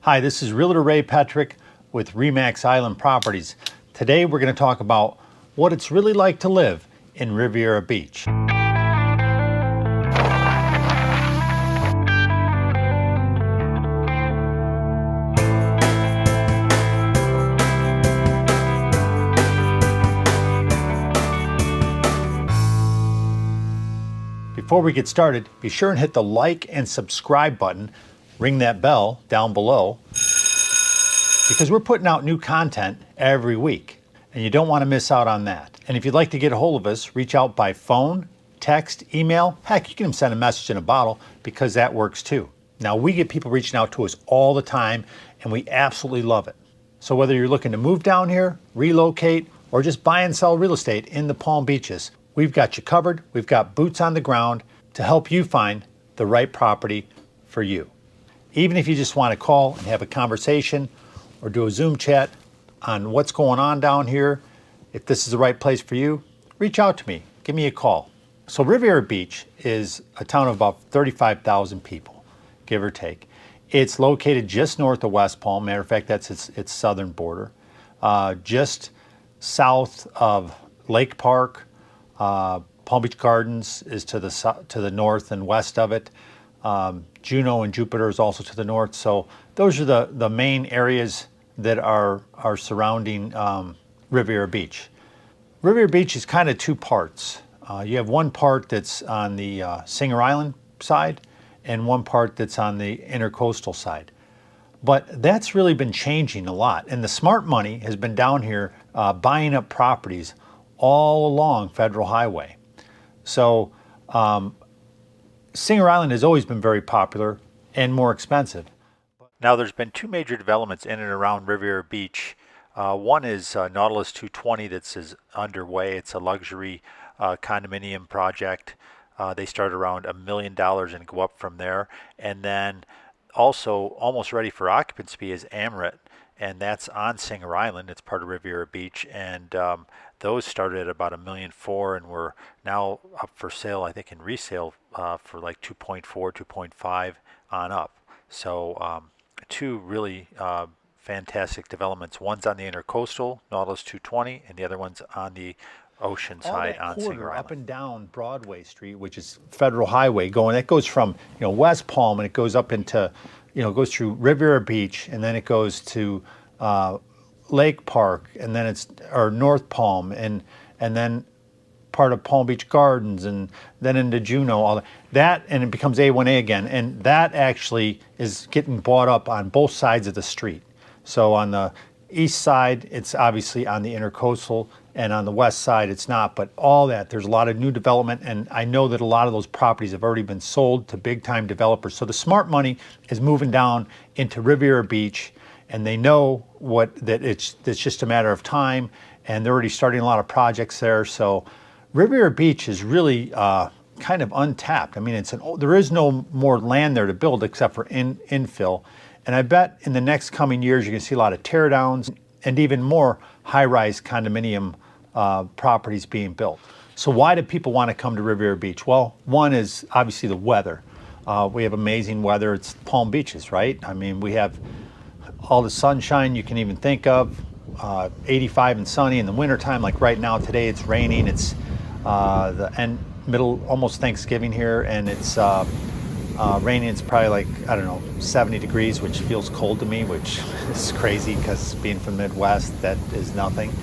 Hi, this is Realtor Ray Petrick with RE/MAX Island Properties. Today we're going to talk about what it's really like to live in Riviera Beach. Before we get started, be sure and hit the like and subscribe button, ring that bell down below, because we're putting out new content every week, and you don't want to miss out on that. And if you'd like to get a hold of us, reach out by phone, text, email. Heck, you can even send a message in a bottle, because that works too. Now, we get people reaching out to us all the time, and we absolutely love it. So whether you're looking to move down here, relocate, or just buy and sell real estate in the Palm Beaches, we've got you covered. We've got boots on the ground to help you find the right property for you. Even if you just want to call and have a conversation or do a Zoom chat on what's going on down here, if this is the right place for you, reach out to me. Give me a call. So Riviera Beach is a town of about 35,000 people, give or take. It's located just north of West Palm. Matter of fact, that's its southern border. Just south of Lake Park. Palm Beach Gardens is to the north and west of it. Juno and Jupiter is also to the north. So those are the main areas that are surrounding Riviera Beach. Riviera Beach is kind of two parts. You have one part that's on the Singer Island side and one part that's on the Intra-Coastal side. But that's really been changing a lot. And the smart money has been down here buying up properties all along Federal Highway. So Singer Island has always been very popular and more expensive. Now there's been two major developments in and around Riviera Beach. One is Nautilus 220 that's underway. It's a luxury condominium project. They start around $1 million and go up from there. And then also almost ready for occupancy is Amaret, and that's on Singer Island. It's part of Riviera Beach, and those started at about $1.4 million and were now up for sale, I think in resale for like 2.4, 2.5 on up. So two really fantastic developments. One's on the Intra-Coastal, Nautilus 220, and the other one's on the ocean side on Singer Island. Up and down Broadway Street, which is Federal Highway going, it goes from West Palm, and it goes up into, goes through Riviera Beach, and then it goes to Lake Park, and then or North Palm, and then part of Palm Beach Gardens, and then into Juno, all that, and it becomes A1A again, and that actually is getting bought up on both sides of the street. So on the east side, it's obviously on the Intra-Coastal, and on the west side, it's not, but all that, there's a lot of new development, and I know that a lot of those properties have already been sold to big-time developers. So the smart money is moving down into Riviera Beach, and they know that it's just a matter of time, and they're already starting a lot of projects there. So Riviera Beach is really kind of untapped. I mean, there is no more land there to build except for infill, and I bet in the next coming years you're going to see a lot of teardowns and even more high-rise condominium properties being built. So why do people want to come to Riviera Beach? Well, one is obviously the weather. We have amazing weather. It's Palm Beaches, right? I mean, we have all the sunshine you can even think of, 85 and sunny in the wintertime. Like right now, today it's raining. It's almost Thanksgiving here, and it's raining. It's probably like, I don't know, 70 degrees, which feels cold to me, which is crazy because being from the Midwest, that is nothing.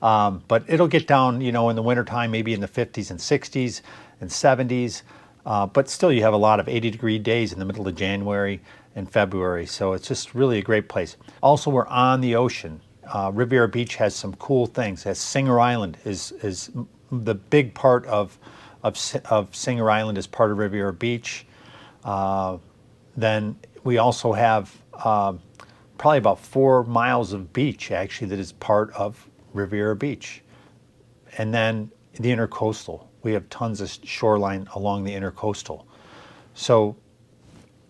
But it'll get down, in the wintertime, maybe in the 50s and 60s and 70s. But still, you have a lot of 80-degree days in the middle of January and February. So it's just really a great place. Also, we're on the ocean. Riviera Beach has some cool things. Singer Island is the big part of Singer Island is part of Riviera Beach. Then we also have probably about 4 miles of beach actually that is part of Riviera Beach. And then the Intra-Coastal. We have tons of shoreline along the Intra-Coastal. So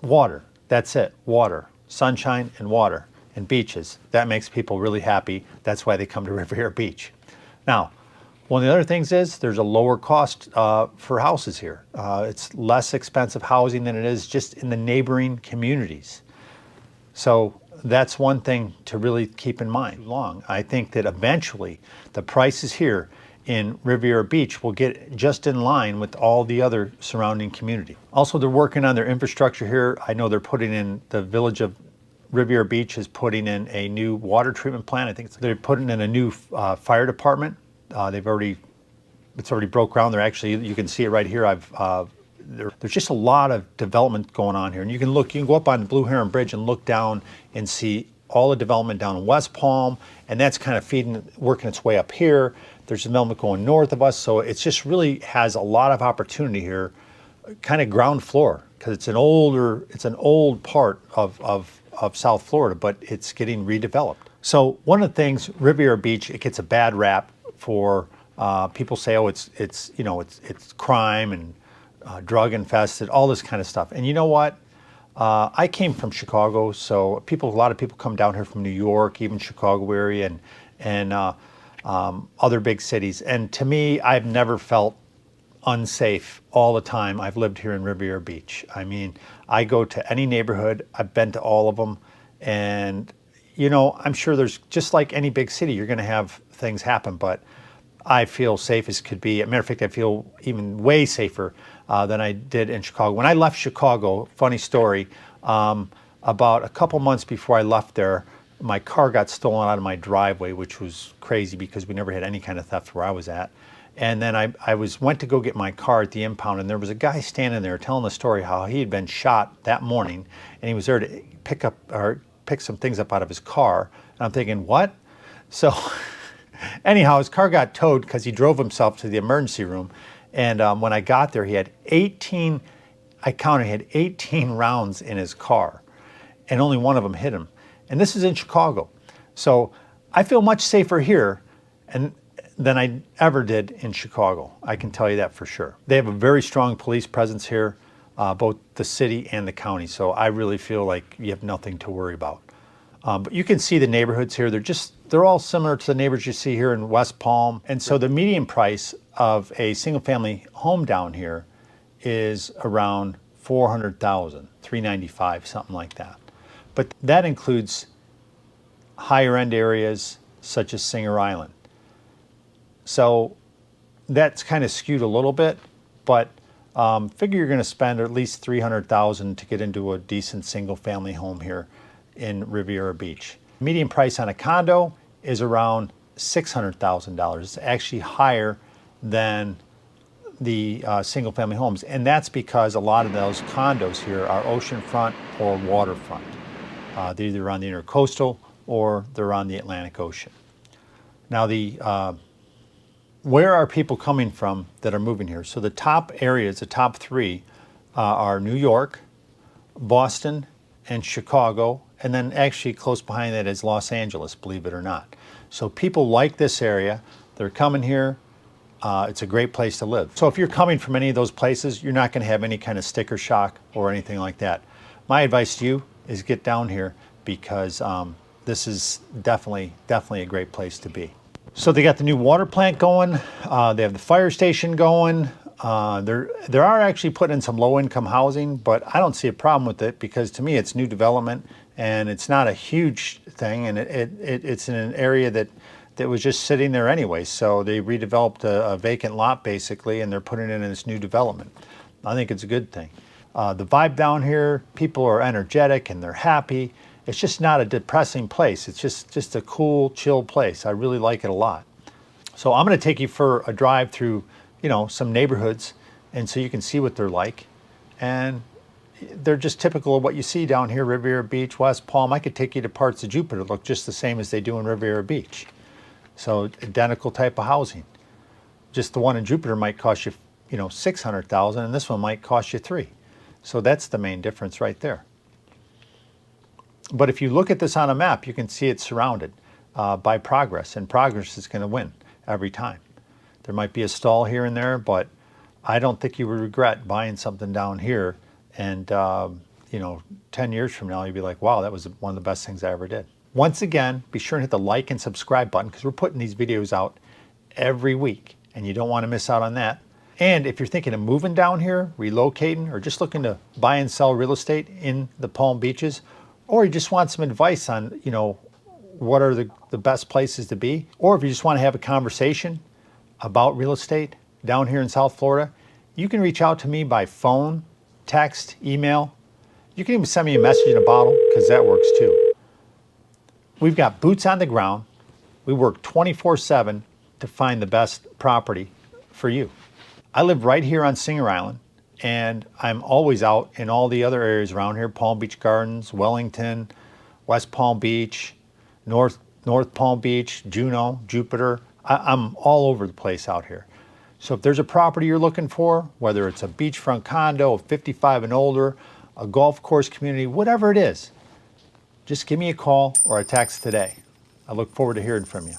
water, that's it. Water, sunshine and water and beaches. That makes people really happy. That's why they come to Riviera Beach. Now, one of the other things is there's a lower cost for houses here. It's less expensive housing than it is just in the neighboring communities. So that's one thing to really keep in mind. I think that eventually the prices here in Riviera Beach will get just in line with all the other surrounding community. Also, they're working on their infrastructure here. I know they're putting in, the village of Riviera Beach is putting in a new water treatment plant. I think they're putting in a new fire department. It's already broke ground. They're actually, you can see it right here. There's just a lot of development going on here. And you can go up on the Blue Heron Bridge and look down and see all the development down in West Palm, and that's kind of working its way up here. There's development going north of us, so it just really has a lot of opportunity here, kind of ground floor, because it's an old part of South Florida, but it's getting redeveloped. So one of the things, Riviera Beach, it gets a bad rap for people say, oh, it's crime and drug infested, all this kind of stuff. And you know what? I came from Chicago, so a lot of people come down here from New York, even Chicago area, and other big cities. And to me, I've never felt unsafe all the time. I've lived here in Riviera Beach. I mean, I go to any neighborhood, I've been to all of them, and I'm sure there's, just like any big city, you're going to have things happen, but I feel safe as could be. As a matter of fact, I feel even way safer than I did in Chicago. When I left Chicago, funny story, about a couple months before I left there, my car got stolen out of my driveway, which was crazy because we never had any kind of theft where I was at. And then I went to go get my car at the impound, and there was a guy standing there telling the story how he had been shot that morning, and he was there to pick some things up out of his car. And I'm thinking, what? So anyhow, his car got towed because he drove himself to the emergency room. And when I got there, he had 18 rounds in his car, and only one of them hit him. And this is in Chicago. So I feel much safer here than I ever did in Chicago. I can tell you that for sure. They have a very strong police presence here, both the city and the county. So I really feel like you have nothing to worry about. But you can see the neighborhoods here. They're all similar to the neighborhoods you see here in West Palm. And so the median price of a single family home down here is around $400,000, $395,000, something like that. But that includes higher end areas such as Singer Island. So that's kind of skewed a little bit, but figure you're going to spend at least $300,000 to get into a decent single family home here in Riviera Beach. Median price on a condo is around $600,000. It's actually higher than the single family homes, and that's because a lot of those condos here are oceanfront or waterfront. They're either on the Intra-Coastal or they're on the Atlantic Ocean. Now, where are people coming from that are moving here? So the top areas, the top three, are New York, Boston, and Chicago, and then actually close behind that is Los Angeles, believe it or not. So people like this area. They're coming here. It's a great place to live. So if you're coming from any of those places, you're not going to have any kind of sticker shock or anything like that. My advice to you is get down here, because this is definitely a great place to be. So they got the new water plant going. They have the fire station going. There are actually putting in some low-income housing, but I don't see a problem with it, because to me it's new development and it's not a huge thing, and it's in an area that was just sitting there anyway. So they redeveloped a vacant lot basically, and they're putting it in this new development. I think it's a good thing. The vibe down here, people are energetic and they're happy. It's just not a depressing place. It's just a cool, chill place. I really like it a lot. So I'm going to take you for a drive through, some neighborhoods, and so you can see what they're like. And they're just typical of what you see down here, Riviera Beach, West Palm. I could take you to parts of Jupiter that look just the same as they do in Riviera Beach. So identical type of housing. Just the one in Jupiter might cost you, $600,000, and this one might cost you $300,000. So that's the main difference right there. But if you look at this on a map, you can see it's surrounded by progress, and progress is going to win every time. There might be a stall here and there, but I don't think you would regret buying something down here, and 10 years from now, you'd be like, wow, that was one of the best things I ever did. Once again, be sure and hit the like and subscribe button, because we're putting these videos out every week, and you don't want to miss out on that. And if you're thinking of moving down here, relocating, or just looking to buy and sell real estate in the Palm Beaches, or you just want some advice on, what are the best places to be, or if you just want to have a conversation about real estate down here in South Florida, you can reach out to me by phone, text, email. You can even send me a message in a bottle, because that works too. We've got boots on the ground. We work 24/7 to find the best property for you. I live right here on Singer Island, and I'm always out in all the other areas around here: Palm Beach Gardens, Wellington, West Palm Beach, North Palm Beach, Juno, Jupiter. I'm all over the place out here. So if there's a property you're looking for, whether it's a beachfront condo, a 55 and older, a golf course community, whatever it is, just give me a call or a text today. I look forward to hearing from you.